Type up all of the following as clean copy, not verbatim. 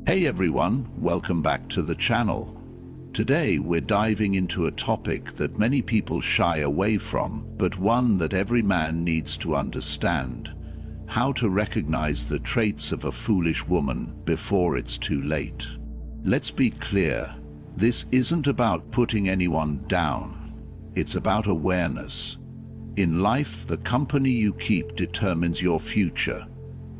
Hey everyone, welcome back to the channel. Today we're diving into a topic that many people shy away from, but one that every man needs to understand: how to recognize the traits of a foolish woman before it's too late. Let's be clear, this isn't about putting anyone down. It's about awareness. In life, the company you keep determines your future,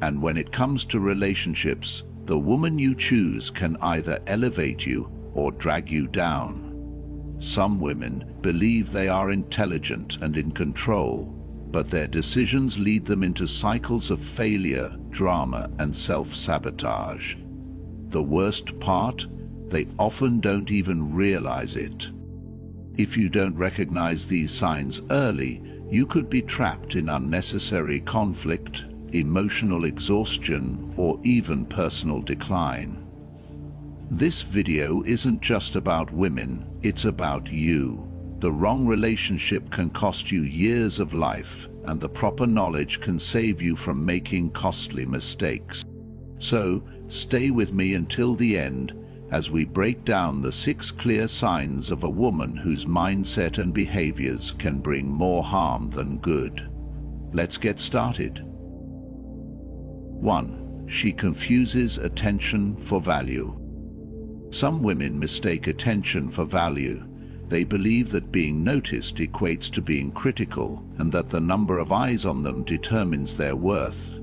and when it comes to relationships, the woman you choose can either elevate you or drag you down. Some women believe they are intelligent and in control, but their decisions lead them into cycles of failure, drama, and self-sabotage. The worst part? They often don't even realize it. If you don't recognize these signs early, you could be trapped in unnecessary conflict, emotional exhaustion, or even personal decline. This video isn't just about women, it's about you. The wrong relationship can cost you years of life, and the proper knowledge can save you from making costly mistakes. So, stay with me until the end as we break down the 6 clear signs of a woman whose mindset and behaviors can bring more harm than good. Let's get started. 1. She confuses attention for value. Some women mistake attention for value. They believe that being noticed equates to being critical, and that the number of eyes on them determines their worth.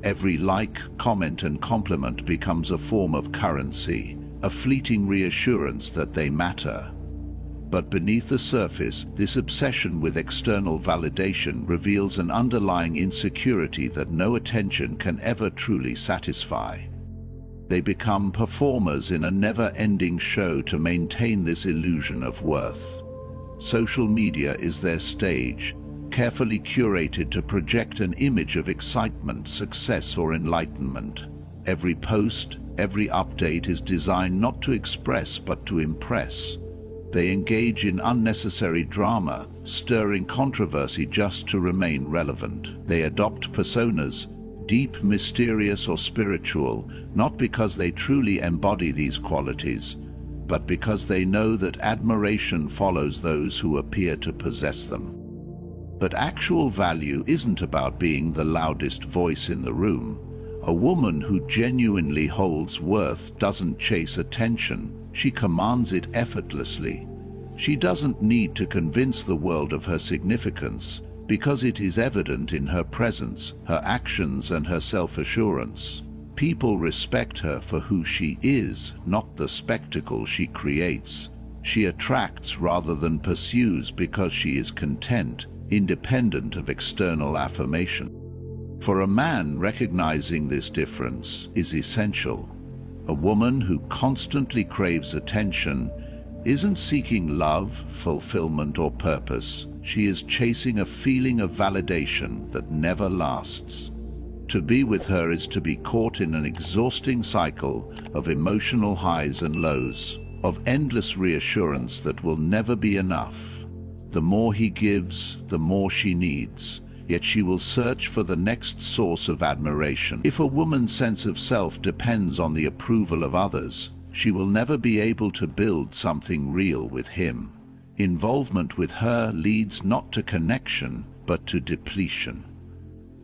Every like, comment, and compliment becomes a form of currency, a fleeting reassurance that they matter. But beneath the surface, this obsession with external validation reveals an underlying insecurity that no attention can ever truly satisfy. They become performers in a never-ending show to maintain this illusion of worth. Social media is their stage, carefully curated to project an image of excitement, success, or enlightenment. Every post, every update is designed not to express but to impress. They engage in unnecessary drama, stirring controversy just to remain relevant. They adopt personas, deep, mysterious, or spiritual, not because they truly embody these qualities, but because they know that admiration follows those who appear to possess them. But actual value isn't about being the loudest voice in the room. A woman who genuinely holds worth doesn't chase attention. She commands it effortlessly. She doesn't need to convince the world of her significance, because it is evident in her presence, her actions, and her self-assurance. People respect her for who she is, not the spectacle she creates. She attracts rather than pursues because she is content, independent of external affirmation. For a man, recognizing this difference is essential. A woman who constantly craves attention isn't seeking love, fulfillment, or purpose. She is chasing a feeling of validation that never lasts. To be with her is to be caught in an exhausting cycle of emotional highs and lows, of endless reassurance that will never be enough. The more he gives, the more she needs. Yet she will search for the next source of admiration. If a woman's sense of self depends on the approval of others, she will never be able to build something real with him. Involvement with her leads not to connection, but to depletion.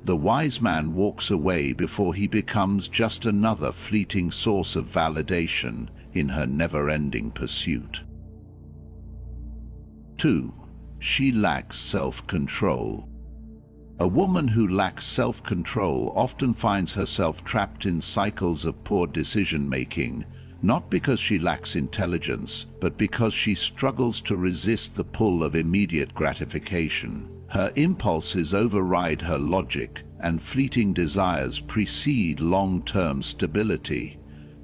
The wise man walks away before he becomes just another fleeting source of validation in her never-ending pursuit. 2. She lacks self-control. A woman who lacks self-control often finds herself trapped in cycles of poor decision-making, not because she lacks intelligence, but because she struggles to resist the pull of immediate gratification. Her impulses override her logic, and fleeting desires precede long-term stability.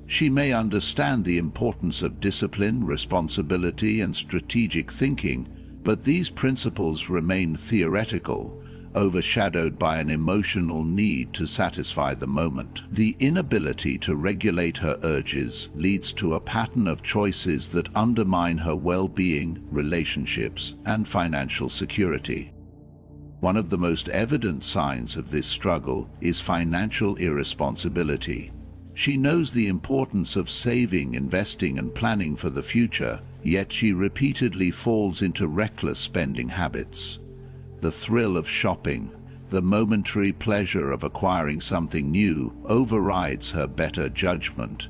She may understand the importance of discipline, responsibility, and strategic thinking, but these principles remain theoretical, overshadowed by an emotional need to satisfy the moment. The inability to regulate her urges leads to a pattern of choices that undermine her well-being, relationships, and financial security. One of the most evident signs of this struggle is financial irresponsibility. She knows the importance of saving, investing, and planning for the future, yet she repeatedly falls into reckless spending habits. The thrill of shopping, the momentary pleasure of acquiring something new, overrides her better judgment.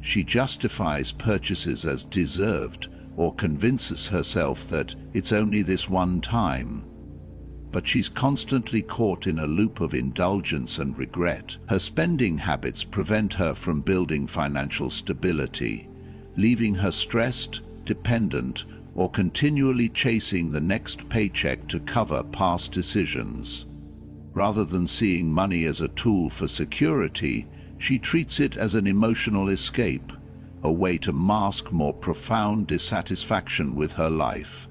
She justifies purchases as deserved, or convinces herself that it's only this one time. But she's constantly caught in a loop of indulgence and regret. Her spending habits prevent her from building financial stability, leaving her stressed, dependent, or continually chasing the next paycheck to cover past decisions. Rather than seeing money as a tool for security, she treats it as an emotional escape, a way to mask more profound dissatisfaction with her life.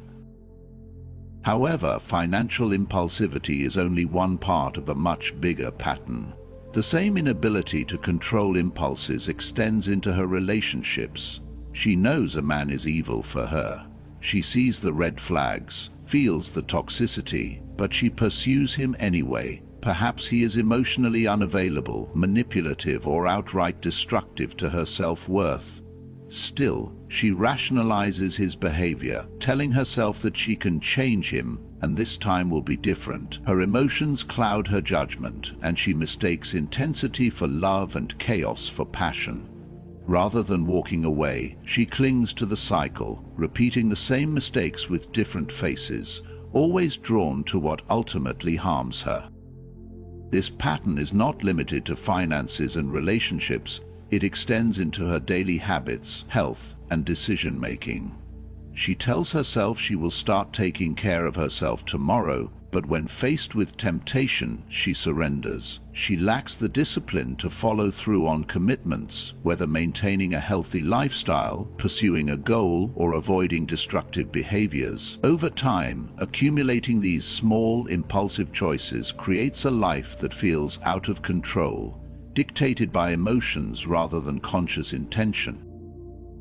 However, financial impulsivity is only one part of a much bigger pattern. The same inability to control impulses extends into her relationships. She knows a man is evil for her. She sees the red flags, feels the toxicity, but she pursues him anyway. Perhaps he is emotionally unavailable, manipulative, or outright destructive to her self-worth. Still, she rationalizes his behavior, telling herself that she can change him, and this time will be different. Her emotions cloud her judgment, and she mistakes intensity for love and chaos for passion. Rather than walking away, she clings to the cycle, repeating the same mistakes with different faces, always drawn to what ultimately harms her. This pattern is not limited to finances and relationships. It extends into her daily habits, health, and decision-making. She tells herself she will start taking care of herself tomorrow, but when faced with temptation, she surrenders. She lacks the discipline to follow through on commitments, whether maintaining a healthy lifestyle, pursuing a goal, or avoiding destructive behaviors. Over time, accumulating these small, impulsive choices creates a life that feels out of control, dictated by emotions rather than conscious intention.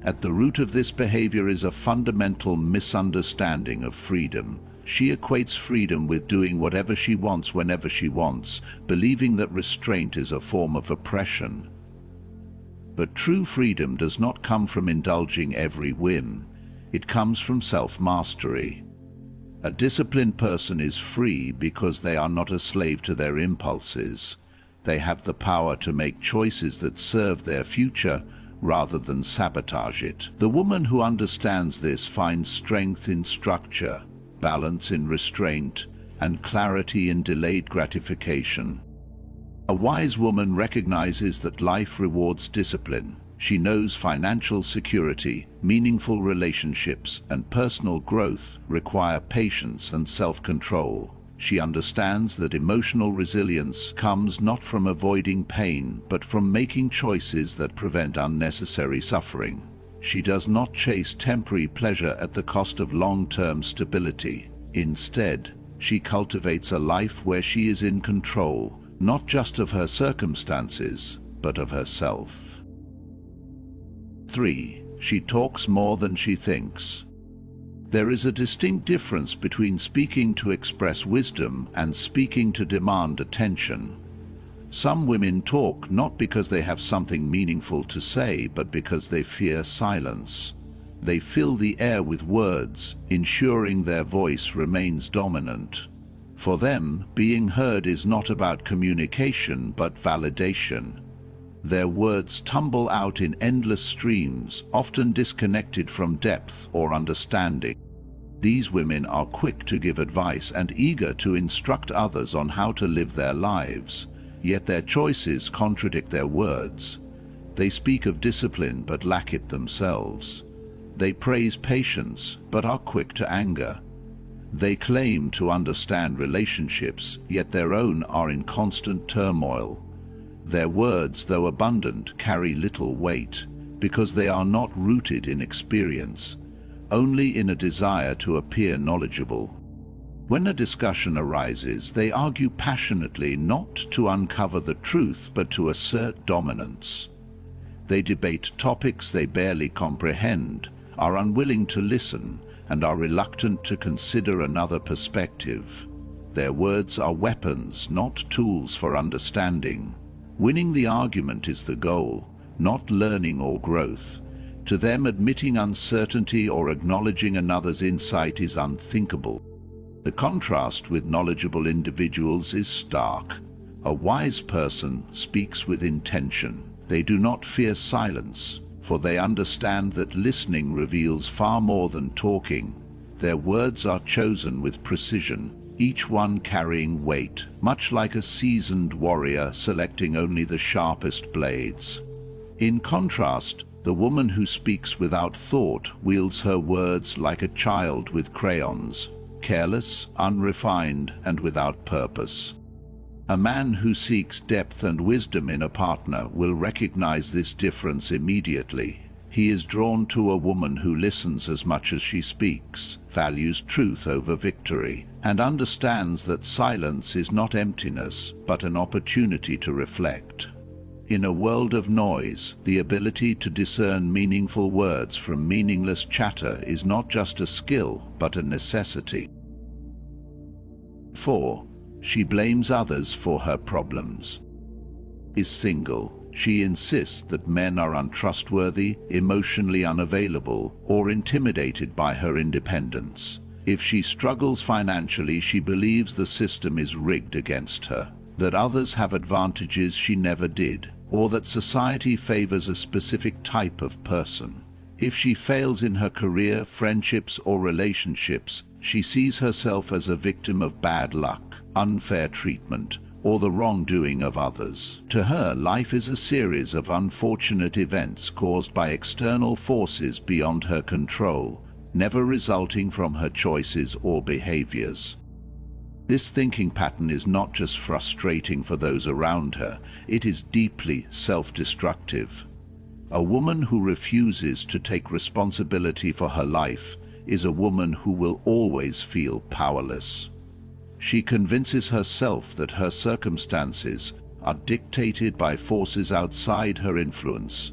At the root of this behavior is a fundamental misunderstanding of freedom. She equates freedom with doing whatever she wants whenever she wants, believing that restraint is a form of oppression. But true freedom does not come from indulging every whim. It comes from self-mastery. A disciplined person is free because they are not a slave to their impulses. They have the power to make choices that serve their future rather than sabotage it. The woman who understands this finds strength in structure, balance in restraint, and clarity in delayed gratification. A wise woman recognizes that life rewards discipline. She knows financial security, meaningful relationships, and personal growth require patience and self-control. She understands that emotional resilience comes not from avoiding pain, but from making choices that prevent unnecessary suffering. She does not chase temporary pleasure at the cost of long-term stability. Instead, she cultivates a life where she is in control, not just of her circumstances, but of herself. 3. She talks more than she thinks. There is a distinct difference between speaking to express wisdom and speaking to demand attention. Some women talk not because they have something meaningful to say, but because they fear silence. They fill the air with words, ensuring their voice remains dominant. For them, being heard is not about communication, but validation. Their words tumble out in endless streams, often disconnected from depth or understanding. These women are quick to give advice and eager to instruct others on how to live their lives, yet their choices contradict their words. They speak of discipline but lack it themselves. They praise patience but are quick to anger. They claim to understand relationships, yet their own are in constant turmoil. Their words, though abundant, carry little weight, because they are not rooted in experience, only in a desire to appear knowledgeable. When a discussion arises, they argue passionately, not to uncover the truth, but to assert dominance. They debate topics they barely comprehend, are unwilling to listen, and are reluctant to consider another perspective. Their words are weapons, not tools for understanding. Winning the argument is the goal, not learning or growth. To them, admitting uncertainty or acknowledging another's insight is unthinkable. The contrast with knowledgeable individuals is stark. A wise person speaks with intention. They do not fear silence, for they understand that listening reveals far more than talking. Their words are chosen with precision, each one carrying weight, much like a seasoned warrior selecting only the sharpest blades. In contrast, the woman who speaks without thought wields her words like a child with crayons, careless, unrefined, and without purpose. A man who seeks depth and wisdom in a partner will recognize this difference immediately. He is drawn to a woman who listens as much as she speaks, values truth over victory, and understands that silence is not emptiness, but an opportunity to reflect. In a world of noise, the ability to discern meaningful words from meaningless chatter is not just a skill, but a necessity. 4. She blames others for her problems. Is single. She insists that men are untrustworthy, emotionally unavailable, or intimidated by her independence. If she struggles financially, she believes the system is rigged against her, that others have advantages she never did, or that society favors a specific type of person. If she fails in her career, friendships, or relationships, she sees herself as a victim of bad luck, unfair treatment, or the wrongdoing of others. To her, life is a series of unfortunate events caused by external forces beyond her control, never resulting from her choices or behaviors. This thinking pattern is not just frustrating for those around her, it is deeply self-destructive. A woman who refuses to take responsibility for her life is a woman who will always feel powerless. She convinces herself that her circumstances are dictated by forces outside her influence,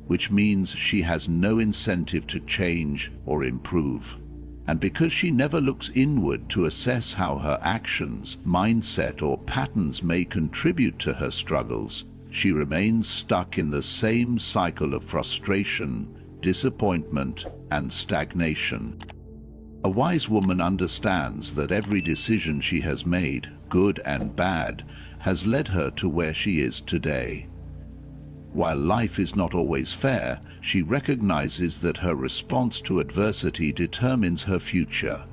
which means she has no incentive to change or improve. And because she never looks inward to assess how her actions, mindset, or patterns may contribute to her struggles, she remains stuck in the same cycle of frustration, disappointment, and stagnation. A wise woman understands that every decision she has made, good and bad, has led her to where she is today. While life is not always fair, she recognizes that her response to adversity determines her future.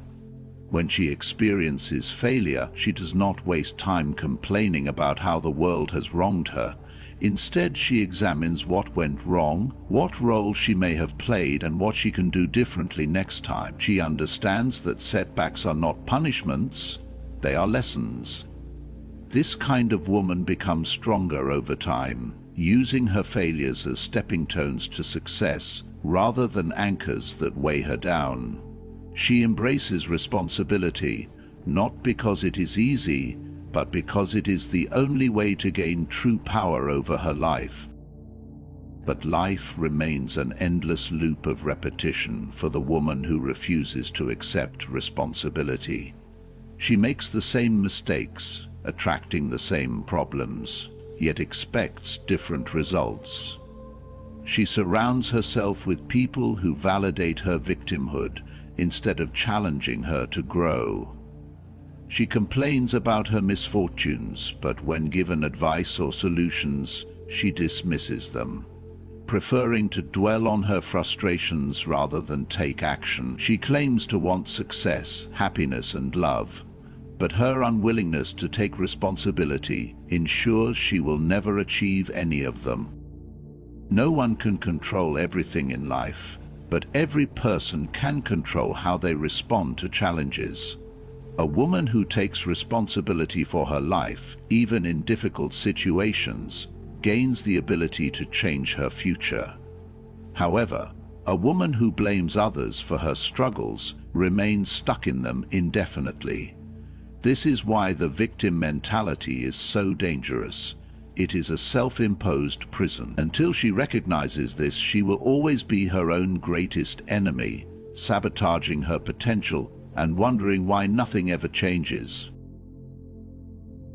When she experiences failure, she does not waste time complaining about how the world has wronged her. Instead, she examines what went wrong, what role she may have played, and what she can do differently next time. She understands that setbacks are not punishments, they are lessons. This kind of woman becomes stronger over time, using her failures as stepping stones to success, rather than anchors that weigh her down. She embraces responsibility, not because it is easy, but because it is the only way to gain true power over her life. But life remains an endless loop of repetition for the woman who refuses to accept responsibility. She makes the same mistakes, attracting the same problems, yet expects different results. She surrounds herself with people who validate her victimhood instead of challenging her to grow. She complains about her misfortunes, but when given advice or solutions, she dismisses them. Preferring to dwell on her frustrations rather than take action, she claims to want success, happiness, and love, but her unwillingness to take responsibility ensures she will never achieve any of them. No one can control everything in life, but every person can control how they respond to challenges. A woman who takes responsibility for her life, even in difficult situations, gains the ability to change her future. However, a woman who blames others for her struggles remains stuck in them indefinitely. This is why the victim mentality is so dangerous. It is a self-imposed prison. Until she recognizes this, she will always be her own greatest enemy, sabotaging her potential and wondering why nothing ever changes.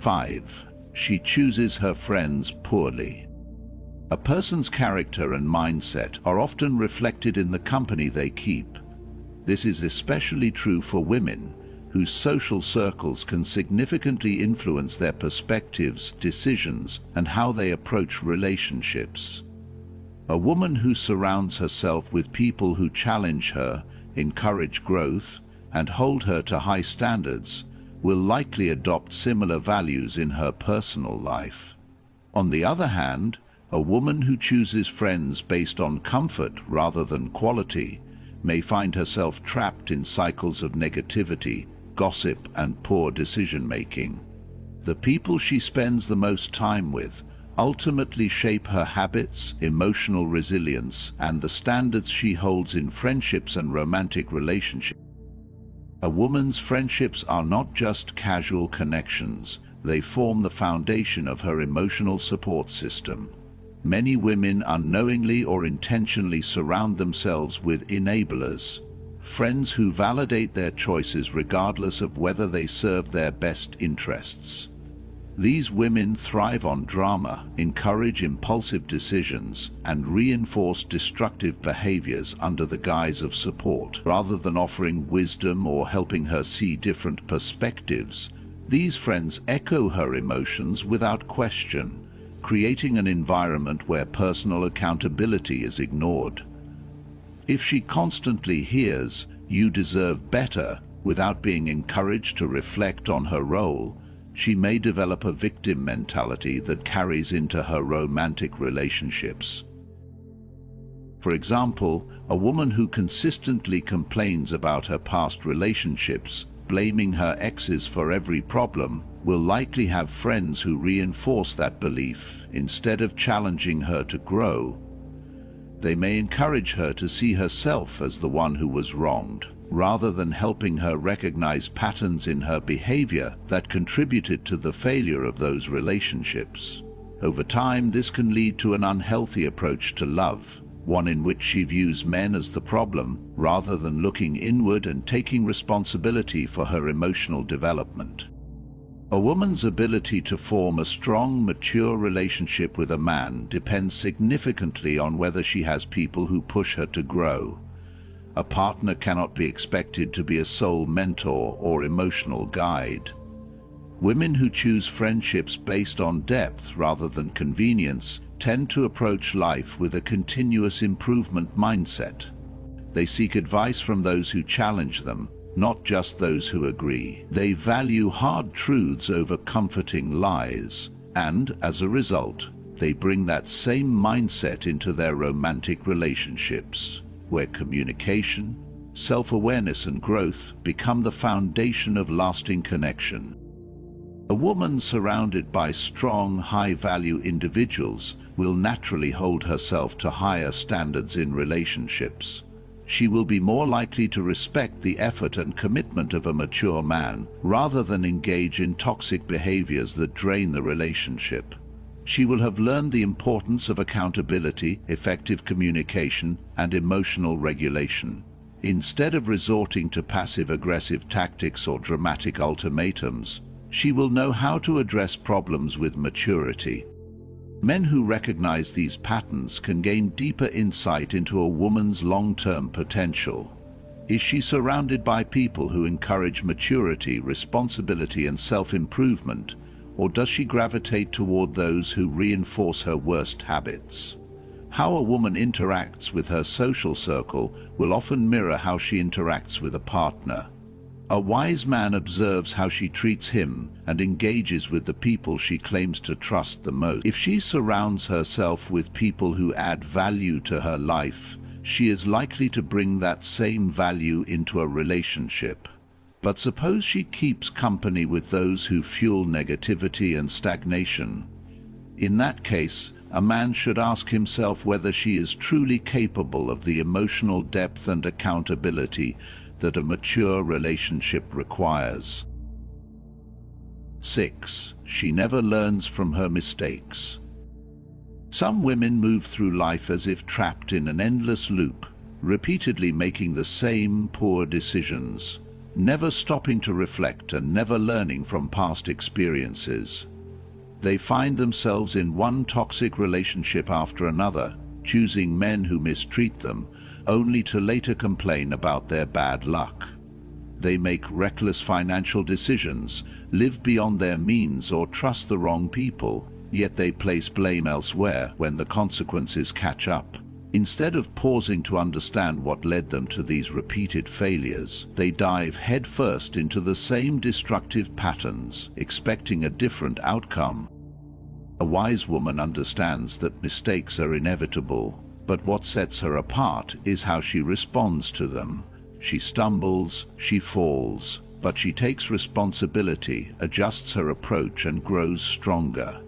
5. She chooses her friends poorly. A person's character and mindset are often reflected in the company they keep. This is especially true for women, whose social circles can significantly influence their perspectives, decisions, and how they approach relationships. A woman who surrounds herself with people who challenge her, encourage growth, and hold her to high standards will likely adopt similar values in her personal life. On the other hand, a woman who chooses friends based on comfort rather than quality may find herself trapped in cycles of negativity, gossip, and poor decision-making. The people she spends the most time with ultimately shape her habits, emotional resilience, and the standards she holds in friendships and romantic relationships. A woman's friendships are not just casual connections, they form the foundation of her emotional support system. Many women unknowingly or intentionally surround themselves with enablers, friends who validate their choices regardless of whether they serve their best interests. These women thrive on drama, encourage impulsive decisions, and reinforce destructive behaviors under the guise of support. Rather than offering wisdom or helping her see different perspectives, these friends echo her emotions without question, creating an environment where personal accountability is ignored. If she constantly hears, "You deserve better," without being encouraged to reflect on her role, she may develop a victim mentality that carries into her romantic relationships. For example, a woman who consistently complains about her past relationships, blaming her exes for every problem, will likely have friends who reinforce that belief instead of challenging her to grow. They may encourage her to see herself as the one who was wronged, rather than helping her recognize patterns in her behavior that contributed to the failure of those relationships. Over time, this can lead to an unhealthy approach to love, one in which she views men as the problem, rather than looking inward and taking responsibility for her emotional development. A woman's ability to form a strong, mature relationship with a man depends significantly on whether she has people who push her to grow. A partner cannot be expected to be a sole mentor or emotional guide. Women who choose friendships based on depth rather than convenience tend to approach life with a continuous improvement mindset. They seek advice from those who challenge them, not just those who agree. They value hard truths over comforting lies, and, as a result, they bring that same mindset into their romantic relationships, where communication, self-awareness, and growth become the foundation of lasting connection. A woman surrounded by strong, high-value individuals will naturally hold herself to higher standards in relationships. She will be more likely to respect the effort and commitment of a mature man, rather than engage in toxic behaviors that drain the relationship. She will have learned the importance of accountability, effective communication, and emotional regulation. Instead of resorting to passive-aggressive tactics or dramatic ultimatums, she will know how to address problems with maturity. Men who recognize these patterns can gain deeper insight into a woman's long-term potential. Is she surrounded by people who encourage maturity, responsibility, and self-improvement, or does she gravitate toward those who reinforce her worst habits? How a woman interacts with her social circle will often mirror how she interacts with a partner. A wise man observes how she treats him and engages with the people she claims to trust the most. If she surrounds herself with people who add value to her life, she is likely to bring that same value into a relationship. But suppose she keeps company with those who fuel negativity and stagnation. In that case, a man should ask himself whether she is truly capable of the emotional depth and accountability that a mature relationship requires. 6. She never learns from her mistakes. Some women move through life as if trapped in an endless loop, repeatedly making the same poor decisions, never stopping to reflect and never learning from past experiences. They find themselves in one toxic relationship after another, choosing men who mistreat them, only to later complain about their bad luck. They make reckless financial decisions, live beyond their means, or trust the wrong people, yet they place blame elsewhere when the consequences catch up. Instead of pausing to understand what led them to these repeated failures, they dive headfirst into the same destructive patterns, expecting a different outcome. A wise woman understands that mistakes are inevitable, but what sets her apart is how she responds to them. She stumbles, she falls, but she takes responsibility, adjusts her approach, and grows stronger.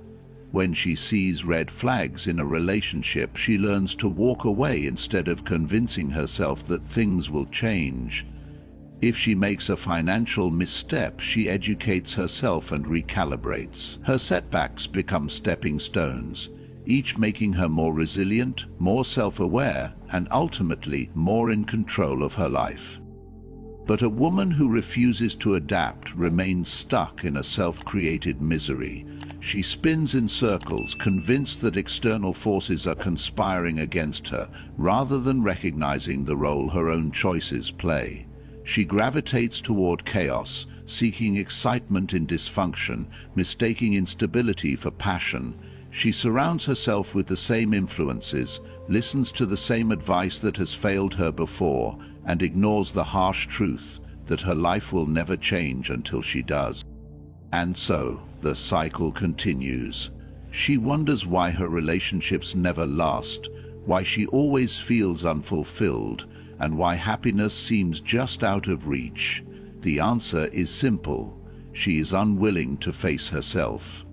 When she sees red flags in a relationship, she learns to walk away instead of convincing herself that things will change. If she makes a financial misstep, she educates herself and recalibrates. Her setbacks become stepping stones, each making her more resilient, more self-aware, and ultimately more in control of her life. But a woman who refuses to adapt remains stuck in a self-created misery. She spins in circles, convinced that external forces are conspiring against her, rather than recognizing the role her own choices play. She gravitates toward chaos, seeking excitement in dysfunction, mistaking instability for passion. She surrounds herself with the same influences, listens to the same advice that has failed her before, and ignores the harsh truth that her life will never change until she does. And so, the cycle continues. She wonders why her relationships never last, why she always feels unfulfilled, and why happiness seems just out of reach. The answer is simple: she is unwilling to face herself.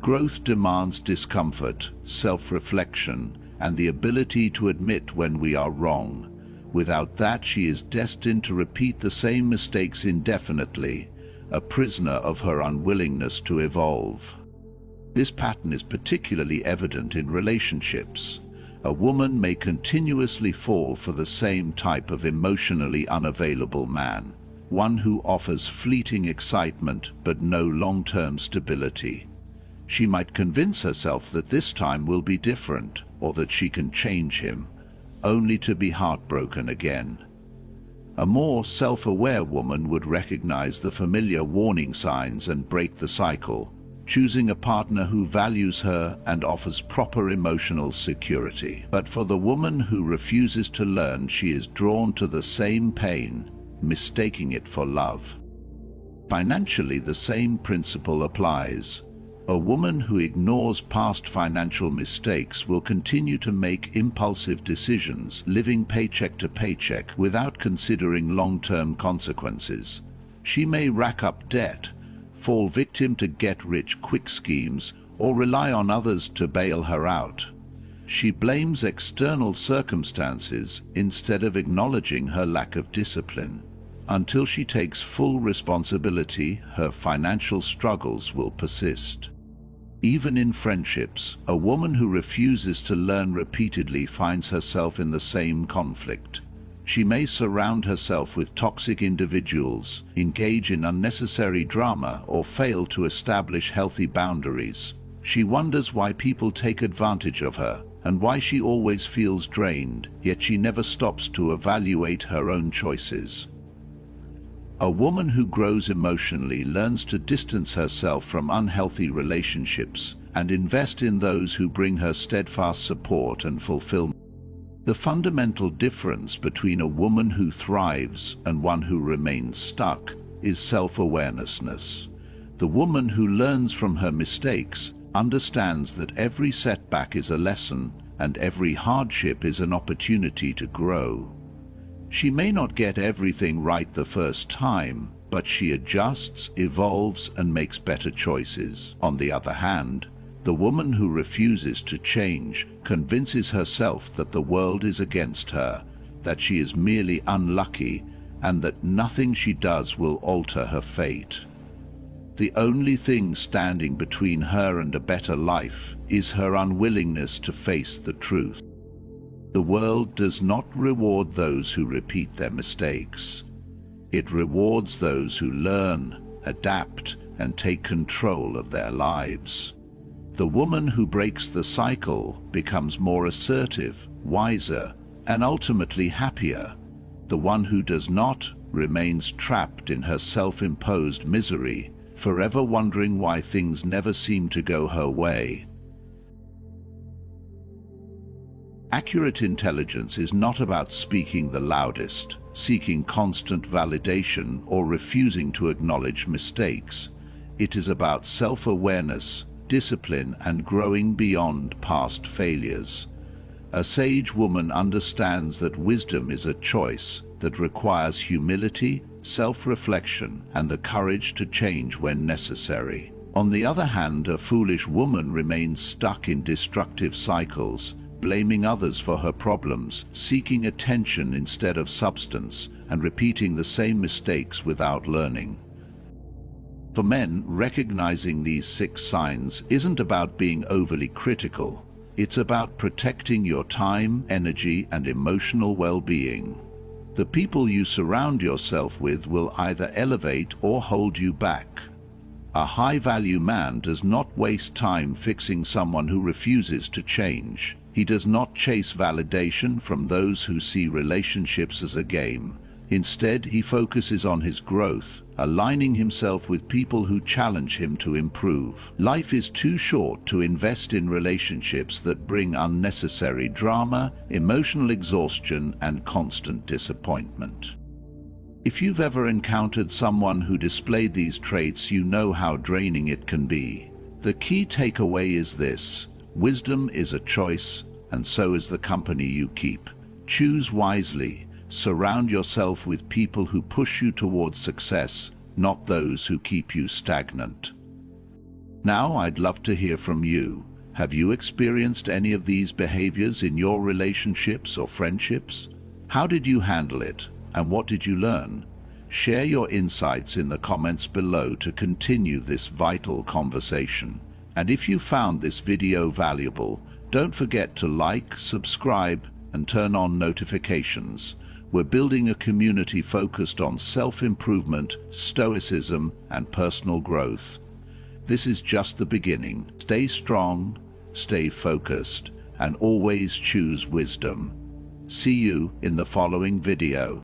Growth demands discomfort, self-reflection, and the ability to admit when we are wrong. Without that, she is destined to repeat the same mistakes indefinitely, a prisoner of her unwillingness to evolve. This pattern is particularly evident in relationships. A woman may continuously fall for the same type of emotionally unavailable man, one who offers fleeting excitement but no long-term stability. She might convince herself that this time will be different, or that she can change him, only to be heartbroken again. A more self-aware woman would recognize the familiar warning signs and break the cycle, choosing a partner who values her and offers proper emotional security. But for the woman who refuses to learn, she is drawn to the same pain, mistaking it for love. Financially, the same principle applies. A woman who ignores past financial mistakes will continue to make impulsive decisions, living paycheck to paycheck without considering long-term consequences. She may rack up debt, fall victim to get-rich-quick schemes, or rely on others to bail her out. She blames external circumstances instead of acknowledging her lack of discipline. Until she takes full responsibility, her financial struggles will persist. Even in friendships, a woman who refuses to learn repeatedly finds herself in the same conflict. She may surround herself with toxic individuals, engage in unnecessary drama, or fail to establish healthy boundaries. She wonders why people take advantage of her, and why she always feels drained, yet she never stops to evaluate her own choices. A woman who grows emotionally learns to distance herself from unhealthy relationships and invest in those who bring her steadfast support and fulfillment. The fundamental difference between a woman who thrives and one who remains stuck is self-awareness. The woman who learns from her mistakes understands that every setback is a lesson and every hardship is an opportunity to grow. She may not get everything right the first time, but she adjusts, evolves, and makes better choices. On the other hand, the woman who refuses to change convinces herself that the world is against her, that she is merely unlucky, and that nothing she does will alter her fate. The only thing standing between her and a better life is her unwillingness to face the truth. The world does not reward those who repeat their mistakes. It rewards those who learn, adapt, and take control of their lives. The woman who breaks the cycle becomes more assertive, wiser, and ultimately happier. The one who does not remains trapped in her self-imposed misery, forever wondering why things never seem to go her way. Accurate intelligence is not about speaking the loudest, seeking constant validation, or refusing to acknowledge mistakes. It is about self-awareness, discipline, and growing beyond past failures. A sage woman understands that wisdom is a choice that requires humility, self-reflection, and the courage to change when necessary. On the other hand, a foolish woman remains stuck in destructive cycles, blaming others for her problems, seeking attention instead of substance, and repeating the same mistakes without learning. For men, recognizing these 6 signs isn't about being overly critical. It's about protecting your time, energy, and emotional well-being. The people you surround yourself with will either elevate or hold you back. A high-value man does not waste time fixing someone who refuses to change. He does not chase validation from those who see relationships as a game. Instead, he focuses on his growth, aligning himself with people who challenge him to improve. Life is too short to invest in relationships that bring unnecessary drama, emotional exhaustion, and constant disappointment. If you've ever encountered someone who displayed these traits, you know how draining it can be. The key takeaway is this: wisdom is a choice, and so is the company you keep. Choose wisely. Surround yourself with people who push you towards success, not those who keep you stagnant. Now, I'd love to hear from you. Have you experienced any of these behaviors in your relationships or friendships? How did you handle it, and what did you learn? Share your insights in the comments below to continue this vital conversation. And if you found this video valuable, don't forget to like, subscribe, and turn on notifications. We're building a community focused on self-improvement, stoicism, and personal growth. This is just the beginning. Stay strong, stay focused, and always choose wisdom. See you in the following video.